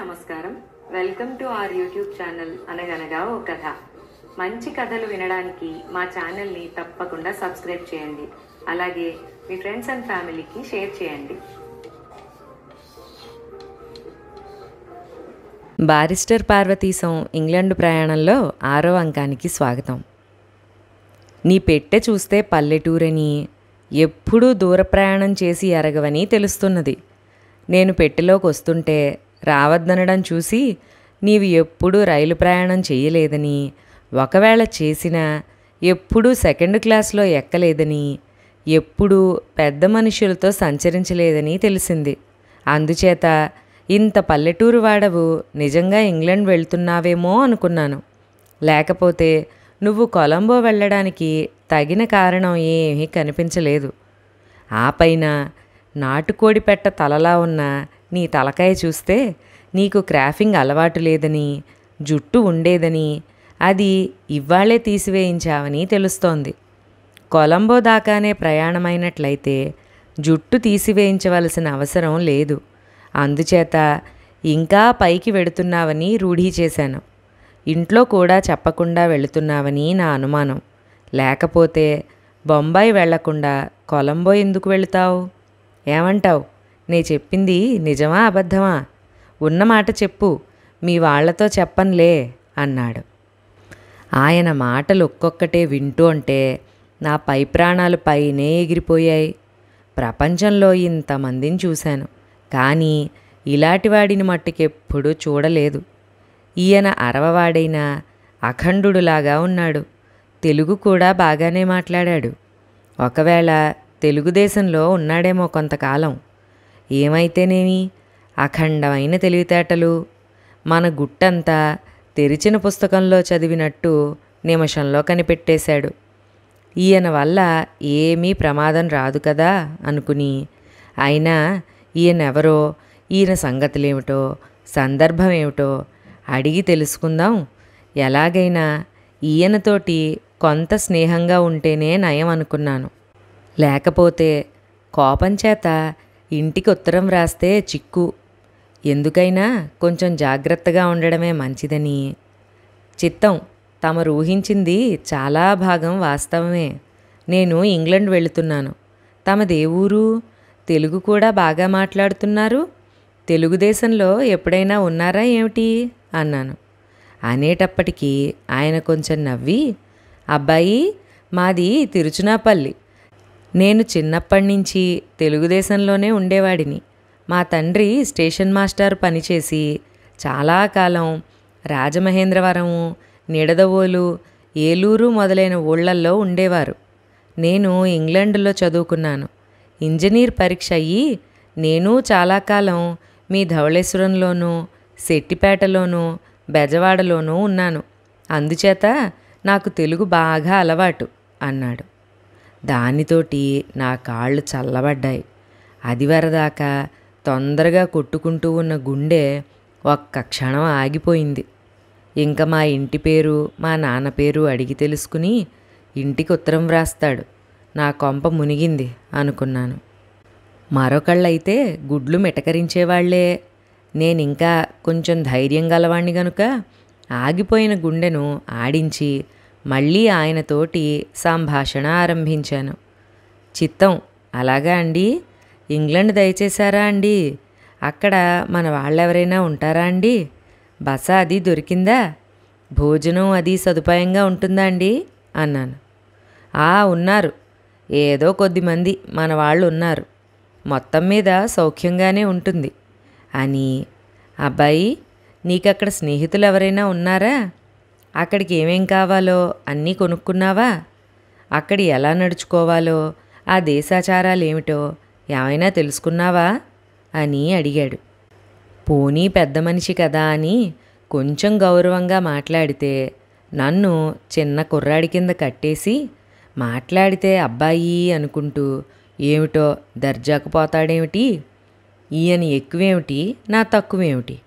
నమస్కారం. Welcome to our YouTube channel అనగనగా ఓ కథ. మంచి కథలు వినడానికి మా ఛానల్ని తప్పకుండా సబ్స్క్రైబ్ చేయండి. అలాగే మీ ఫ్రెండ్స్ అండ్ ఫ్యామిలీకి షేర్ చేయండి. బారిస్టర్ పార్వతీశం ఇంగ్లాండ్ ప్రయాణంలో 6వ అంకానికి స్వాగతం. నీ పెట్టె చూస్తే పల్లెటూరని, ఎప్పుడూ దూర ప్రయాణం చేసి ఎరగవని తెలుస్తున్నది. నేను పెట్టెలోకి వస్తుంటే రావద్దనడం చూసి నీవు ఎప్పుడూ రైలు ప్రయాణం చేయలేదని, ఒకవేళ చేసినా ఎప్పుడూ సెకండ్ క్లాస్లో ఎక్కలేదని, ఎప్పుడూ పెద్ద మనుషులతో సంచరించలేదని తెలిసింది. అందుచేత ఇంత పల్లెటూరు వాడవు నిజంగా ఇంగ్లాండ్ వెళ్తున్నావేమో అనుకున్నాను. లేకపోతే నువ్వు కొలంబో వెళ్ళడానికి తగిన కారణం ఏమీ కనిపించలేదు. ఆ పైన నాటుకోడి పెట్ట తలలా ఉన్న నీ తలకాయ చూస్తే నీకు క్రాఫింగ్ అలవాటు లేదని, జుట్టు ఉండేదని, అది ఇవాళే తీసివేయించావని తెలుస్తోంది. కొలంబో దాకానే ప్రయాణమైనట్లయితే జుట్టు తీసివేయించవలసిన అవసరం లేదు. అందుచేత ఇంకా పైకి వెడుతున్నావని రూఢీ చేశాను. ఇంట్లో కూడా చెప్పకుండా వెళుతున్నావని నా అనుమానం. లేకపోతే బొంబాయి వెళ్లకుండా కొలంబో ఎందుకు వెళుతావు? ఏమంటావు? నే చెప్పింది నిజమా అబద్ధమా? ఉన్నమాట చెప్పు, మీ వాళ్లతో చెప్పనులే అన్నాడు. ఆయన మాటలు ఒక్కొక్కటే వింటూ ఉంటే నా పై ప్రాణాలు పైనే ఎగిరిపోయాయి. ప్రపంచంలో ఇంతమందిని చూశాను, కానీ ఇలాంటివాడిని మట్టుకెప్పుడూ చూడలేదు. ఈయన అరవవాడైనా అఖండుడులాగా ఉన్నాడు. తెలుగు కూడా బాగానే మాట్లాడాడు. ఒకవేళ తెలుగుదేశంలో ఉన్నాడేమో కొంతకాలం. ఏమైతేనేమి, అఖండమైన తెలివితేటలు. మన గుట్టంతా తెరిచిన పుస్తకంలో చదివినట్టు నిమిషంలో కనిపెట్టేశాడు. ఈయన వల్ల ఏమీ ప్రమాదం రాదు కదా అనుకుని, అయినా ఈయనెవరో, ఈయన సంగతులేమిటో, సందర్భం ఏమిటో అడిగి తెలుసుకుందాం. ఎలాగైనా ఈయనతోటి కొంత స్నేహంగా ఉంటేనే నయం అనుకున్నాను. లేకపోతే కోపం చేత ఇంటికి ఉత్తరం రాస్తే చిక్కు. ఎందుకైనా కొంచెం జాగ్రత్తగా ఉండడమే మంచిదని. చిత్తం, తమరు ఊహించింది చాలా భాగం వాస్తవమే. నేను ఇంగ్లాండ్ వెళుతున్నాను. తమదే ఊరు? తెలుగు కూడా బాగా మాట్లాడుతున్నారు. తెలుగుదేశంలో ఎప్పుడైనా ఉన్నారా ఏమిటి అన్నాను. అనేటప్పటికీ ఆయన కొంచెం నవ్వి, అబ్బాయి, మాది తిరుచునాపల్లి. నేను చిన్నప్పటి నుంచి తెలుగుదేశంలోనే ఉండేవాడిని. మా తండ్రి స్టేషన్ మాస్టర్ పనిచేసి చాలా కాలం రాజమహేంద్రవరము, నిడదవోలు, ఏలూరు మొదలైన ఊళ్ళల్లో ఉండేవారు. నేను ఇంగ్లాండ్లో చదువుకున్నాను. ఇంజనీర్ పరీక్ష అయ్యి నేను చాలా కాలం మీ ధవళేశ్వరంలోనూ, శెట్టిపేటలోనూ, బెజవాడలోనూ ఉన్నాను. అందుచేత నాకు తెలుగు బాగా అలవాటు అన్నాడు. దానితోటి నా కాళ్ళు చల్లబడ్డాయి. అదివరదాకా తొందరగా కొట్టుకుంటూ ఉన్న గుండె ఒక్క క్షణం ఆగిపోయింది. ఇంకా మా ఇంటి పేరు, మా నాన్న పేరు అడిగి తెలుసుకుని ఇంటికి ఉత్తరం వ్రాస్తాడు. నా కొంప మునిగింది అనుకున్నాను. మరొకళ్ళైతే గుడ్లు మిటకరించేవాళ్లే. నేనింకా కొంచెం ధైర్యం గలవాణ్ణి గనుక ఆగిపోయిన గుండెను ఆడించి మళ్ళీ ఆయనతోటి సంభాషణ ఆరంభించాను. చిత్తం, అలాగా అండి? ఇంగ్లాండ్ దయచేశారా అండి? అక్కడ మన వాళ్ళెవరైనా ఉంటారా అండి? బస అది దొరికిందా? భోజనం అది సదుపాయంగా ఉంటుందా అండి అన్నాను. ఉన్నారు, ఏదో కొద్దిమంది మన వాళ్ళు ఉన్నారు. మొత్తం మీద సౌఖ్యంగానే ఉంటుంది అని. అబ్బాయి, నీకక్కడ స్నేహితులు ఎవరైనా ఉన్నారా? అక్కడికి ఏమేం కావాలో అన్నీ కొనుక్కున్నావా? అక్కడ ఎలా నడుచుకోవాలో, ఆ దేశాచారాలేమిటో ఏమైనా తెలుసుకున్నావా అని అడిగాడు. పోనీ పెద్ద మనిషి కదా అని కొంచెం గౌరవంగా మాట్లాడితే నన్ను చిన్న కుర్రాడి కింద కట్టేసి, మాట్లాడితే అబ్బాయి అనుకుంటూ ఏమిటో దర్జాకు పోతాడేమిటి? ఈయన ఎక్కువేమిటి, నా తక్కువేమిటి?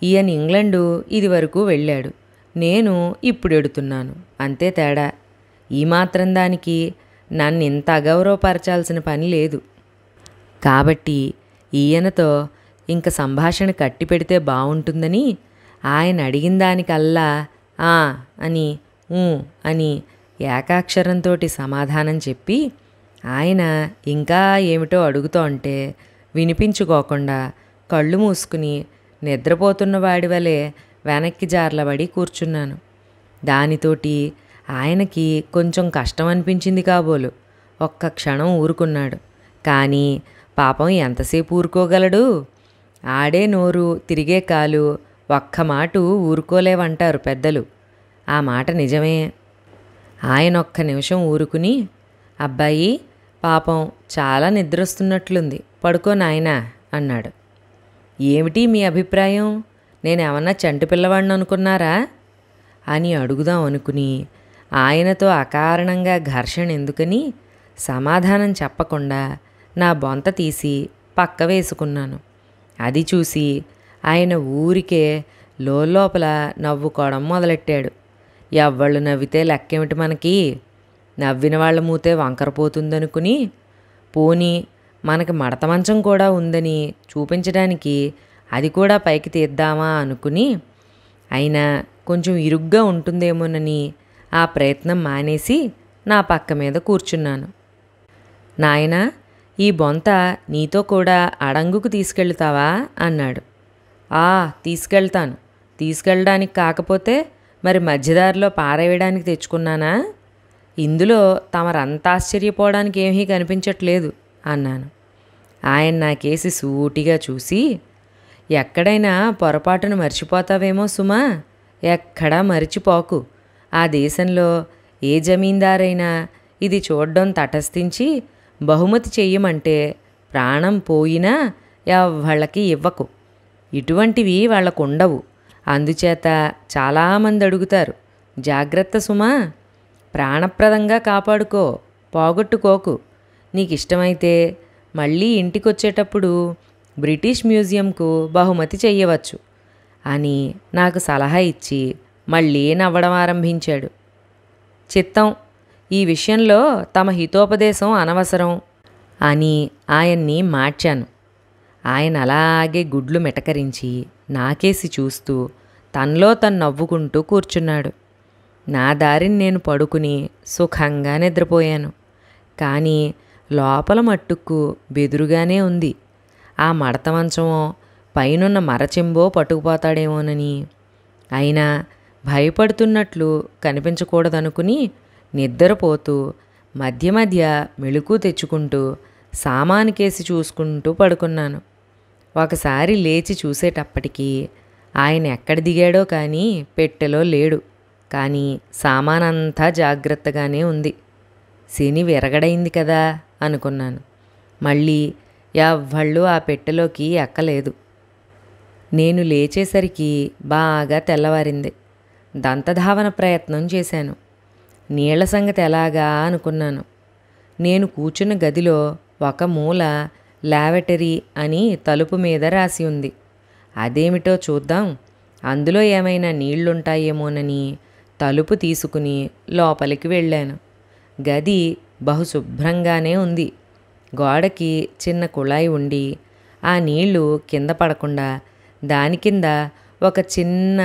ఈయన ఇంగ్లాండు ఇదివరకు వెళ్ళాడు, నేను ఇప్పుడు ఎడుతున్నాను, అంతే తేడా. ఈ మాత్రం దానికి నన్ను ఇంత అగౌరవపరచాల్సిన పని లేదు. కాబట్టి ఈయనతో ఇంక సంభాషణ కట్టి పెడితే బావుంటుందని ఆయన అడిగిన దానికల్లా ఆ అని ఊ అని ఏకాక్షరంతోటి సమాధానం చెప్పి ఆయన ఇంకా ఏమిటో అడుగుతోంటే వినిపించుకోకుండా కళ్ళు మూసుకుని నిద్రపోతున్న వాడి వలె వెనక్కి జార్లబడి కూర్చున్నాను. దానితోటి ఆయనకి కొంచెం కష్టం అనిపించింది కాబోలు. ఒక్క క్షణం ఊరుకున్నాడు. కానీ పాపం ఎంతసేపు ఊరుకోగలడు? ఆడే నోరు తిరిగే కాలు ఒక్క మాటు ఊరుకోలేవంటారు పెద్దలు. ఆ మాట నిజమే. ఆయన ఒక్క నిమిషం ఊరుకుని, అబ్బాయి పాపం చాలా నిద్రొస్తున్నట్లుంది, పడుకో నాయనా అన్నాడు. ఏమిటి మీ అభిప్రాయం? నేనేమన్నా చంటి పిల్లవాడిని అనుకున్నారా అని అడుగుదాం అనుకుని ఆయనతో అకారణంగా ఘర్షణ ఎందుకని సమాధానం చెప్పకుండా నా బొంత తీసి పక్క వేసుకున్నాను. అది చూసి ఆయన ఊరికే లోపల నవ్వుకోవడం మొదలెట్టాడు. ఎవ్వళ్ళు నవ్వితే లెక్కేమిటి మనకి? నవ్విన వాళ్ళ మూతే వంకరపోతుందనుకుని, పోనీ మనకి మడత మంచం కూడా ఉందని చూపించడానికి అది కూడా పైకి తీద్దామా అనుకుని, అయినా కొంచెం ఇరుగ్గా ఉంటుందేమోనని ఆ ప్రయత్నం మానేసి నా పక్క మీద కూర్చున్నాను. నాయనా, ఈ బొంత నీతో కూడా అడంగుకు తీసుకెళ్తావా అన్నాడు. తీసుకెళ్తాను. తీసుకెళ్ళడానికి కాకపోతే మరి మధ్యదారిలో పారేయడానికి తెచ్చుకున్నానా? ఇందులో తమరంత ఆశ్చర్యపోవడానికి ఏమీ కనిపించట్లేదు అన్నాను. ఆయన నా కేసి సూటిగా చూసి, ఎక్కడైనా పొరపాటును మర్చిపోతావేమో సుమా, ఎక్కడా మరిచిపోకు. ఆ దేశంలో ఏ జమీందారైనా ఇది చూడ్డం తటస్థించి బహుమతి చెయ్యమంటే ప్రాణం పోయినా ఎవ్వళ్ళకి ఇవ్వకు. ఇటువంటివి వాళ్ళకుండవు. అందుచేత చాలామంది అడుగుతారు. జాగ్రత్త సుమా, ప్రాణప్రదంగా కాపాడుకో, పోగొట్టుకోకు. నీకిష్టమైతే మళ్ళీ ఇంటికొచ్చేటప్పుడు బ్రిటిష్ మ్యూజియంకు బహుమతి చెయ్యవచ్చు అని నాకు సలహా ఇచ్చి మళ్ళీ నవ్వడం ఆరంభించాడు. చిత్తం, ఈ విషయంలో తమ హితోపదేశం అనవసరం అని ఆయన్ని మార్చాను. ఆయన అలాగే గుడ్లు మిటకరించి నాకేసి చూస్తూ తనలో తను నవ్వుకుంటూ కూర్చున్నాడు. నా దారిని నేను పడుకుని సుఖంగా నిద్రపోయాను. కానీ లోపల మట్టుకు బెదురుగానే ఉంది. ఆ మడత మంచమో పైనున్న మరచెంబో పట్టుకుపోతాడేమోనని. అయినా భయపడుతున్నట్లు కనిపించకూడదనుకుని నిద్రపోతూ మధ్య మధ్య మెళుకు తెచ్చుకుంటూ సామానుకేసి చూసుకుంటూ పడుకున్నాను. ఒకసారి లేచి చూసేటప్పటికీ ఆయన ఎక్కడ దిగాడో కానీ పెట్టెలో లేడు. కానీ సామానంతా జాగ్రత్తగానే ఉంది. శని విరగడైంది కదా అనుకున్నాను. మళ్ళీ ఎవ్వళ్ళు ఆ పెట్టెలోకి ఎక్కలేదు. నేను లేచేసరికి బాగా తెల్లవారింది. దంతధావన ప్రయత్నం చేశాను. నీళ్ల సంగతి ఎలాగా అనుకున్నాను. నేను కూర్చున్న గదిలో ఒక మూల లావెటరీ అని తలుపు మీద రాసి ఉంది. అదేమిటో చూద్దాం, అందులో ఏమైనా నీళ్లుంటాయేమోనని తలుపు తీసుకుని లోపలికి వెళ్ళాను. గది బహుశుభ్రంగానే ఉంది. గోడకి చిన్న కుళాయి ఉండి ఆ నీళ్లు కింద పడకుండా దాని కింద ఒక చిన్న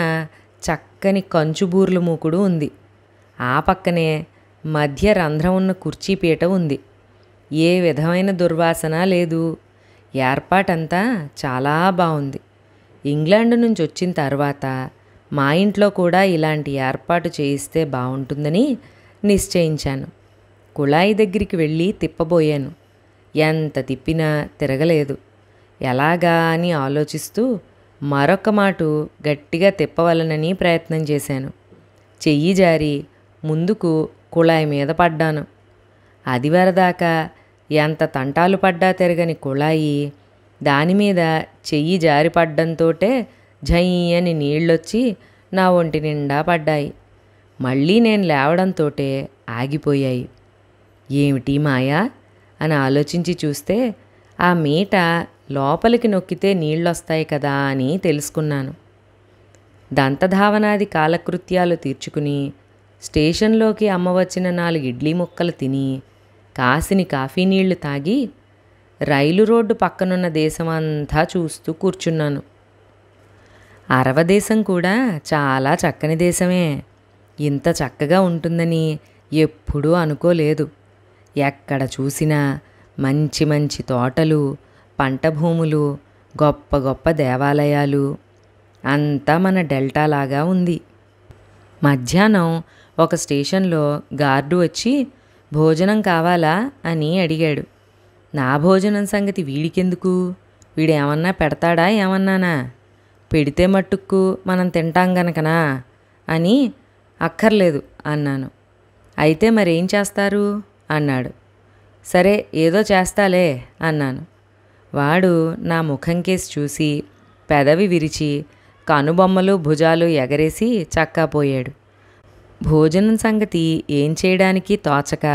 చక్కని కంచుబూర్లు మూకుడు ఉంది. ఆ పక్కనే మధ్య రంధ్రం ఉన్న కుర్చీపీట ఉంది. ఏ విధమైన దుర్వాసన లేదు. ఏర్పాటంతా చాలా బాగుంది. ఇంగ్లాండ్ నుంచి వచ్చిన తర్వాత మా ఇంట్లో కూడా ఇలాంటి ఏర్పాటు చేయిస్తే బాగుంటుందని నిశ్చయించాను. కుళాయి దగ్గరికి వెళ్ళి తిప్పబోయాను. ఎంత తిప్పినా తిరగలేదు. ఎలాగా అని ఆలోచిస్తూ మరొక మాటు గట్టిగా తిప్పవలనని ప్రయత్నం చేశాను. చెయ్యి జారి ముందుకు కుళాయి మీద పడ్డాను. అది వరదాకా ఎంత తంటాలు పడ్డా తిరగని కుళాయి దానిమీద చెయ్యి జారి పడ్డంతోటే ఝయ్యి అని నీళ్ళొచ్చి నా ఒంటి నిండా పడ్డాయి. మళ్ళీ నేను లేవడంతోటే ఆగిపోయాయి. ఏమిటి మాయా అని ఆలోచించి చూస్తే ఆ మీట లోపలికి నొక్కితే నీళ్ళొస్తాయి కదా అని తెలుసుకున్నాను. దంతధావనాది కాలకృత్యాలు తీర్చుకుని స్టేషన్లోకి అమ్మ వచ్చిన 4 ఇడ్లీ ముక్కలు తిని కాసిని కాఫీ నీళ్లు తాగి రైలు రోడ్డు పక్కనున్న దేశమంతా చూస్తూ కూర్చున్నాను. అరవ దేశం కూడా చాలా చక్కని దేశమే. ఇంత చక్కగా ఉంటుందని ఎప్పుడూ అనుకోలేదు. ఎక్కడ చూసినా మంచి మంచి తోటలు, పంట భూములు, గొప్ప గొప్ప దేవాలయాలు, అంతా మన డెల్టాలాగా ఉంది. మధ్యాహ్నం ఒక స్టేషన్లో గార్డు వచ్చి భోజనం కావాలా అని అడిగాడు. నా భోజనం సంగతి వీడికెందుకు? వీడేమన్నా పెడతాడా ఏమన్నానా? పెడితే మట్టుక్కు మనం తింటాం గనకనా అని. అక్కర్లేదు అన్నాను. అయితే మరేం చేస్తారు అన్నాడు. సరే ఏదో చేస్తాలే అన్నాను. వాడు నా ముఖం కేసి చూసి పెదవి విరిచి కనుబొమ్మలు భుజాలు ఎగరేసి చక్కాపోయాడు. భోజనం సంగతి ఏం చేయడానికి తోచక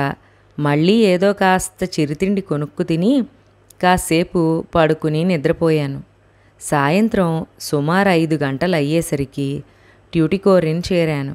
మళ్ళీ ఏదో కాస్త చిరుతిండి కొనుక్కు తిని కాసేపు పడుకుని నిద్రపోయాను. సాయంత్రం సుమారు 5 గంటలు అయ్యేసరికి ట్యూటికోరిన్ చేరాను.